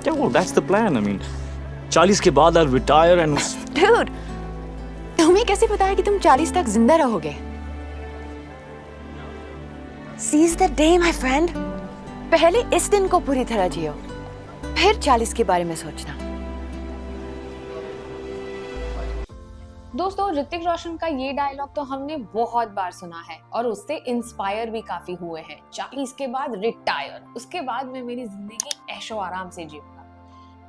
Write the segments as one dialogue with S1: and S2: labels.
S1: Yeah, well, that's the plan. I mean, 40 के बाद I'll retire and
S2: Dude, तुम्हें कैसे पता है कि तुम 40 तक जिंदा रहोगे? Seize the day, my friend. पहले इस दिन को पूरी तरह जियो, फिर 40 के बारे में सोचना।
S3: दोस्तों, ऋतिक रोशन का ये डायलॉग तो हमने बहुत बार सुना है और उससे इंस्पायर भी काफी हुए हैं। 40 के बाद रिटायर, उसके बाद मैं मेरी जिंदगी ऐशो आराम से जीऊंगा।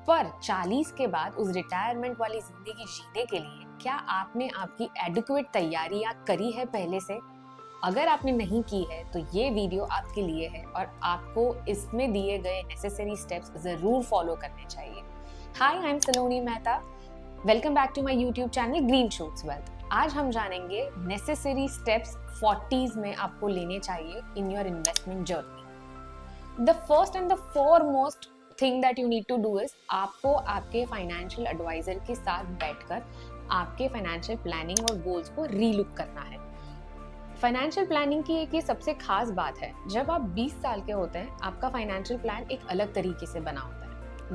S3: पर 40 के बाद उस रिटायरमेंट वाली जिंदगी जीने के लिए क्या आपने आपकी एडिक्वेट तैयारियां करी है पहले से? अगर आपने नहीं की है तो ये वीडियो आपके लिए है और आपको इसमें दिए गए नेसेसरी स्टेप्स जरूर फॉलो करने चाहिए। Hi, I am Saloni Mehta. Welcome back to my YouTube channel green shoots wealth. आज हम जानेंगे नेसेसरी स्टेप्स 40s में आपको लेने चाहिए in your investment journey. The first and the foremost thing that you need to do is आपको आपके financial advisor के साथ बैठकर आपके फाइनेंशियल प्लानिंग और गोल्स को रीलुक करना है। फाइनेंशियल प्लानिंग की एक ये सबसे खास बात है, जब आप 20 साल के होते हैं आपका फाइनेंशियल प्लान एक अलग तरीके से बना होता है।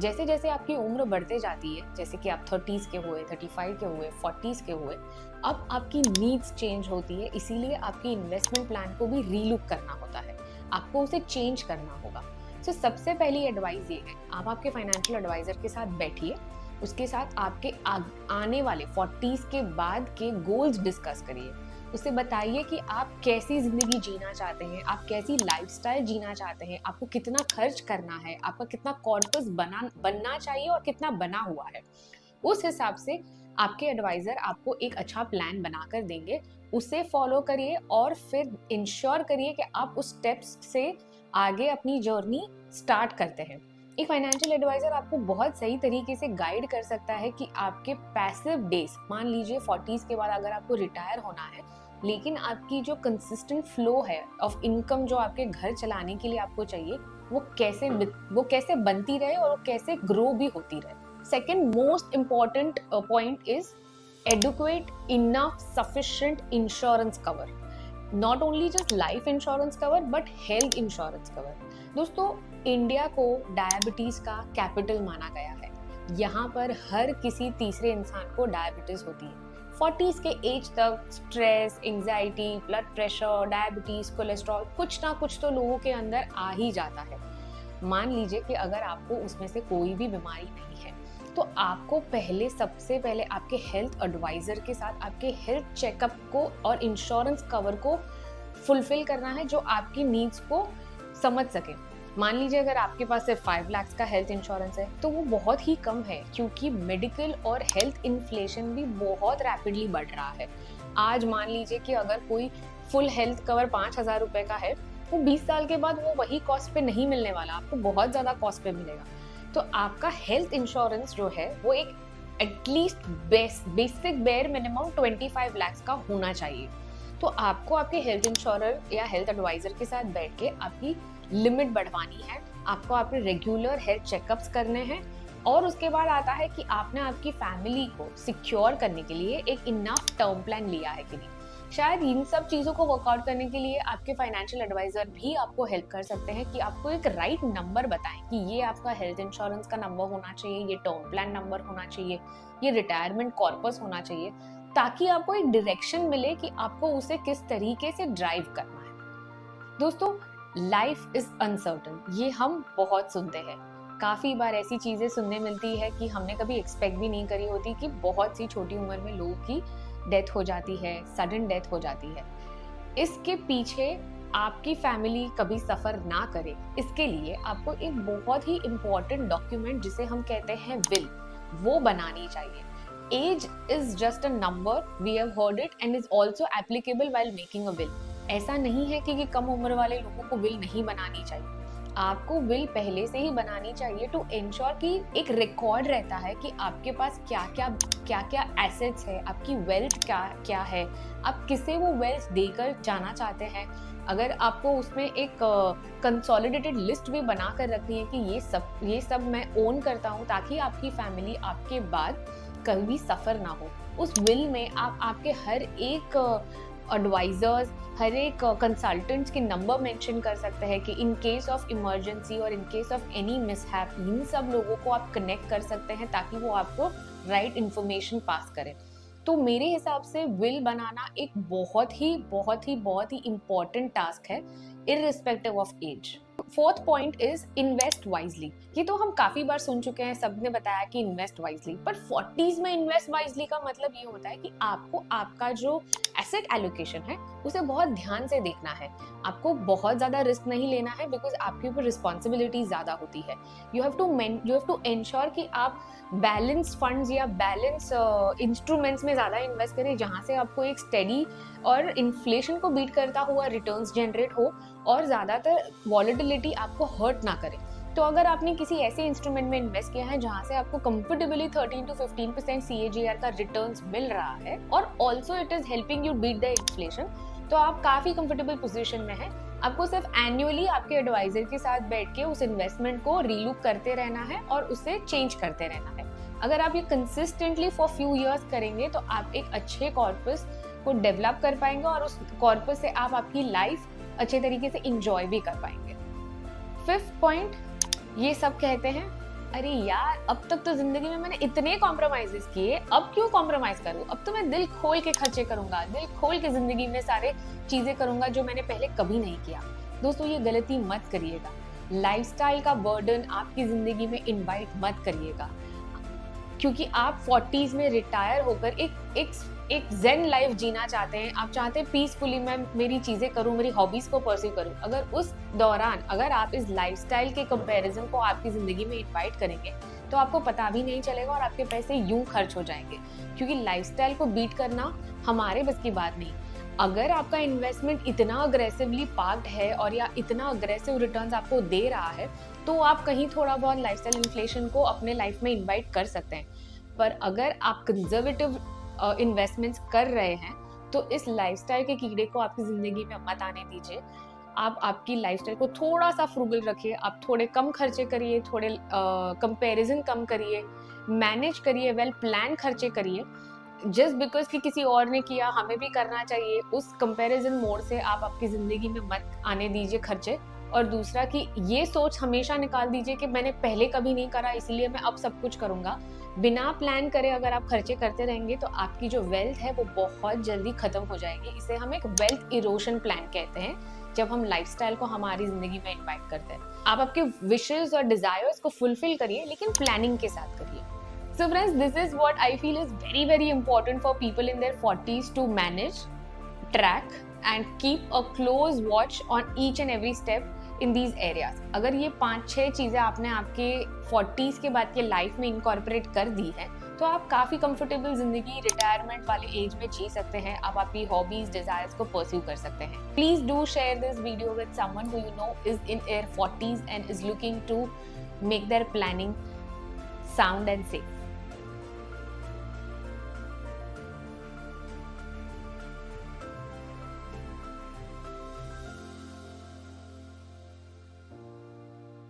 S3: जैसे जैसे आपकी उम्र बढ़ते जाती है, जैसे कि आप 30s के हुए, 35 के हुए, 40s के हुए, अब आपकी नीड्स चेंज होती है, इसीलिए आपकी इन्वेस्टमेंट प्लान को भी रीलुक करना होता है, आपको उसे चेंज करना होगा। तो सबसे पहली एडवाइस ये है, आप आपके फाइनेंशियल एडवाइजर के साथ बैठिए, उसके साथ आपके आने वाले 40s के बाद के गोल्स डिस्कस करिए। उसे बताइए कि आप कैसी जिंदगी जीना चाहते हैं, आप कैसी लाइफस्टाइल जीना चाहते हैं, आपको कितना खर्च करना है, आपका कितना कॉर्पस बनना चाहिए और कितना बना हुआ है। उस हिसाब से आपके एडवाइजर आपको एक अच्छा प्लान बनाकर देंगे, उसे फॉलो करिए और फिर इंश्योर करिए कि आप उस स्टेप्स से आगे अपनी जर्नी स्टार्ट करते हैं। एक फाइनेंशियल एडवाइजर आपको बहुत सही तरीके से गाइड कर सकता है कि आपके पैसिव डेज, मान लीजिए 40s के बाद अगर आपको रिटायर होना है, लेकिन आपकी जो कंसिस्टेंट फ्लो है ऑफ इनकम जो आपके घर चलाने के लिए आपको चाहिए, वो कैसे बनती रहे और वो कैसे ग्रो भी होती रहे। Second most important point is adequate enough sufficient insurance cover. Not only just life insurance cover but health insurance cover. दोस्तों, इंडिया को डायबिटीज का कैपिटल माना गया है। यहाँ पर हर किसी तीसरे इंसान को डायबिटीज होती है। 40s के एज तक stress, anxiety, blood pressure, diabetes, cholesterol, कुछ ना कुछ तो लोगों के अंदर आ ही जाता है। मान लीजिए कि अगर आपको उसमें से कोई भी बीमारी नहीं है, तो आपको सबसे पहले आपके हेल्थ एडवाइजर के साथ आपके हेल्थ चेकअप को और इंश्योरेंस कवर को फुलफिल करना है, जो आपकी नीड्स को समझ सके। मान लीजिए अगर आपके पास सिर्फ 5 लाख का हेल्थ इंश्योरेंस है तो वो बहुत ही कम है, क्योंकि मेडिकल और हेल्थ इन्फ्लेशन भी बहुत रैपिडली बढ़ रहा है। आज मान लीजिए कि अगर कोई फुल हेल्थ कवर 5,000 रुपए का है, वो 20 साल के बाद वो वही कॉस्ट पे नहीं मिलने वाला, आपको बहुत ज्यादा कॉस्ट पे मिलेगा। तो आपका हेल्थ इंश्योरेंस जो है वो एक at least basic bare minimum 25 lakh का होना चाहिए। तो आपको आपके हेल्थ इंश्योरर या हेल्थ एडवाइजर के साथ बैठ के आपकी लिमिट बढ़वानी है, आपको आपके रेगुलर हेल्थ चेकअप्स करने हैं, और उसके बाद आता है कि आपने आपकी फैमिली को सिक्योर करने के लिए एक इनफ टर्म प्लान लिया है कि नहीं। शायद इन सब चीज़ों को वर्कआउट करने के लिए आपके फाइनेंशियल एडवाइजर भी आपको हेल्प कर सकते हैं कि आपको एक राइट नंबर बताएं कि ये आपका हेल्थ इंश्योरेंस का नंबर होना चाहिए, ये टर्म प्लान नंबर होना चाहिए, ये रिटायरमेंट कॉर्पस होना चाहिए, ताकि आपको एक डायरेक्शन मिले कि आपको उसे किस तरीके से ड्राइव करना है। दोस्तों, लाइफ इज अनसर्टन, ये हम बहुत सुनते हैं। काफी बार ऐसी चीजें सुनने मिलती है कि हमने कभी एक्सपेक्ट भी नहीं करी होती कि बहुत सी छोटी उम्र में लोगों की डेथ हो जाती है, सडन डेथ हो जाती है। इसके पीछे आपकी फैमिली कभी सफर ना करे, इसके लिए आपको एक बहुत ही इम्पोर्टेंट डॉक्यूमेंट, जिसे हम कहते हैं विल, वो बनानी चाहिए। Age is just a number, we have heard it and is also applicable while making a will. ऐसा नहीं है कि कम उम्र वाले लोगों को विल नहीं बनानी चाहिए, आपको विल पहले से ही बनानी चाहिए टू इंश्योर कि एक रिकॉर्ड रहता है कि आपके पास क्या क्या एसेट्स है, आपकी वेल्थ क्या है, आप किसे वो वेल्थ देकर जाना चाहते हैं। अगर आपको उसमें एक कंसोलिडेटेड लिस्ट भी बना कर रखनी है कि ये सब मैं ओन करता हूँ, ताकि आपकी फैमिली आपके बाद कभी सफर ना हो। उस विल में आप आपके हर एक एडवाइजर्स, हर एक कंसल्टेंट्स के नंबर मेंशन कर सकते हैं कि इन केस ऑफ इमरजेंसी और in case of any mishap इन सब लोगों को आप कनेक्ट कर सकते हैं ताकि वो आपको राइट इन्फॉर्मेशन पास करें। तो मेरे हिसाब से विल बनाना एक बहुत ही इम्पॉर्टेंट टास्क है irrespective of age. Fourth point is invest wisely. ये तो हम काफी बार सुन चुके हैं, सबने बताया कि इन्वेस्ट वाइजली, पर 40s में इन्वेस्ट वाइजली का मतलब ये होता है कि आपको आपका जो एसेट एलोकेशन है उसे बहुत ध्यान से देखना है। आपको बहुत ज्यादा रिस्क नहीं लेना है बिकॉज आपके ऊपर रिस्पॉन्सिबिलिटी ज्यादा होती है। यू हैव टू एंश्योर कि आप बैलेंस फंड्स या बैलेंस इंस्ट्रूमेंट्स में ज्यादा इन्वेस्ट करें जहां से आपको एक स्टेडी और इन्फ्लेशन को बीट करता हुआ रिटर्न्स जनरेट हो और ज्यादातर वॉलेटिलिटी आपको हर्ट ना करे। तो अगर आपने किसी ऐसे इंस्ट्रूमेंट में इन्वेस्ट किया है जहां से आपको कंफर्टेबली 13 to 15% CAGR का रिटर्न्स मिल रहा है और also it is helping you beat the inflation, तो आप काफी कंफर्टेबल पोजीशन में हैं। आपको सिर्फ एनुअली आपके एडवाइजर के साथ बैठ के उस इन्वेस्टमेंट को रीलुक करते रहना है और उसे चेंज करते रहना है। अगर आप ये कंसिस्टेंटली फॉर फ्यू इयर्स करेंगे तो आप एक अच्छे कॉर्पस को डेवलप कर पाएंगे और उस कॉर्पस से आप आपकी लाइफ अच्छे तरीके से इंजॉय भी कर पाएंगे। फिफ्थ पॉइंट, ये सब कहते हैं अरे यार अब तक तो जिंदगी में मैंने इतने कॉम्प्रोमाइजेस किए, अब क्यों कॉम्प्रोमाइज करूं, अब तो मैं दिल खोल के खर्चे करूंगा, दिल खोल के जिंदगी में सारे चीजें करूंगा जो मैंने पहले कभी नहीं किया। दोस्तों ये गलती मत करिएगा। लाइफस्टाइल का बर्डन आपकी जिंदगी में इनवाइट मत करिएगा, क्योंकि आप 40s में रिटायर होकर एक ज़ेन लाइफ जीना चाहते हैं। आप चाहते हैं पीसफुली मैं मेरी चीज़ें करूं, मेरी हॉबीज़ को परस्यू करूं। अगर उस दौरान अगर आप इस लाइफस्टाइल के कंपैरिजन को आपकी ज़िंदगी में इन्वाइट करेंगे तो आपको पता भी नहीं चलेगा और आपके पैसे यूं खर्च हो जाएंगे, क्योंकि लाइफस्टाइल को बीट करना हमारे बस की बात नहीं। अगर आपका इन्वेस्टमेंट इतना अग्रेसिवली पार्क्ड है और या इतना अग्रेसिव रिटर्न्स आपको दे रहा है तो आप कहीं थोड़ा बहुत लाइफस्टाइल इन्फ्लेशन को अपने लाइफ में इन्वाइट कर सकते हैं। पर अगर आप कंजर्वेटिव इन्वेस्टमेंट्स कर रहे हैं तो इस लाइफस्टाइल के कीड़े को आपकी जिंदगी में मत आने दीजिए। आप आपकी लाइफस्टाइल को थोड़ा सा फ्रूगल रखिए, आप थोड़े कम खर्चे करिए, थोड़े कंपैरिजन कम करिए, मैनेज करिए, वेल प्लान खर्चे करिए। जस्ट बिकॉज कि किसी और ने किया हमें भी करना चाहिए, उस कंपैरिजन मोड से आप आपकी जिंदगी में मत आने दीजिए खर्चे। और दूसरा कि ये सोच हमेशा निकाल दीजिए कि मैंने पहले कभी नहीं करा इसलिए मैं अब सब कुछ करूंगा। बिना प्लान करे अगर आप खर्चे करते रहेंगे तो आपकी जो वेल्थ है वो बहुत जल्दी खत्म हो जाएगी। इसे हम एक वेल्थ इरोशन प्लान कहते हैं, जब हम लाइफस्टाइल को हमारी जिंदगी में इन्वाइट करते हैं। आप आपके विशेस और डिजायर्स को फुलफिल करिए, लेकिन प्लानिंग के साथ करिए। So friends, this is what I feel is very important for people in their 40s to manage, track and keep a close watch on each and every step in these areas. अगर ये 5-6 चीज़ें आपने आपके 40s के बाद के life में incorporate कर दी है तो आप काफ़ी कंफर्टेबल जिंदगी रिटायरमेंट वाले एज में जी सकते हैं। आप आपकी हॉबीज डिजायर्स को परस्यू कर सकते हैं। Please do share this video with someone who you know is in their 40s and is looking to make their planning sound and safe.